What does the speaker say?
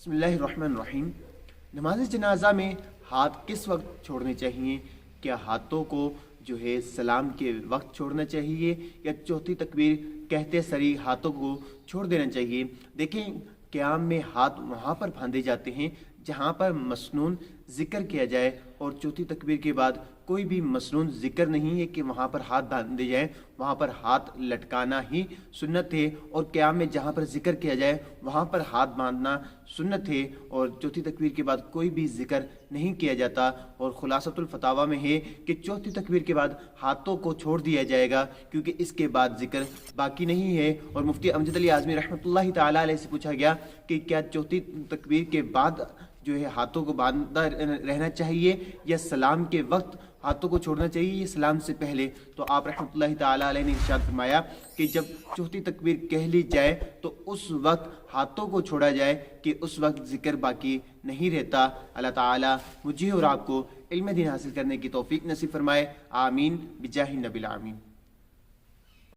बिस्मिल्लाहिर्रहमानिर्रहीम। नमाज जनाजा में हाथ किस वक्त छोड़ने चाहिए? क्या हाथों को जो है सलाम के वक्त छोड़ना चाहिए या चौथी तकबीर कहते सरी हाथों को छोड़ देना चाहिए? देखें, क़याम में हाथ वहाँ पर बांधे जाते हैं जहाँ पर मसनून ज़िक्र किया जाए, और चौथी तकबीर के बाद कोई भी मसनून ज़िक्र नहीं है कि वहाँ पर हाथ बांधे जाएँ। वहाँ पर हाथ लटकाना ही सुन्नत है, और क़याम में जहाँ पर ज़िक्र किया जाए वहाँ पर हाथ बांधना सुन्नत है, और चौथी तकबीर के बाद कोई भी ज़िक्र नहीं किया जाता। और खुलासतुल फतावा में है कि चौथी तकबीर के बाद हाथों को छोड़ दिया जाएगा, क्योंकि इसके बाद ज़िक्र बाकी नहीं है। और मुफ्ती अमजद अली आज़मी रहमतुल्लाहि ताला अलैह से पूछा गया कि क्या चौथी तकबीर के बाद जो है हाथों को बांधा रहना चाहिए या सलाम के वक्त हाथों को छोड़ना चाहिए, ये सलाम से पहले? तो आप रहमतुल्लाहि ताला अलैह ने इरशाद फरमाया कि जब चौथी तकबीर कह ली जाए तो उस वक्त हाथों को छोड़ा जाए, कि उस वक्त ज़िक्र बाकी नहीं रहता। अल्लाह ताला मुझे और आपको इल्म दीन हासिल करने की तौफीक नसीब फरमाए। आमीन बिजाहि नबिल आमीन।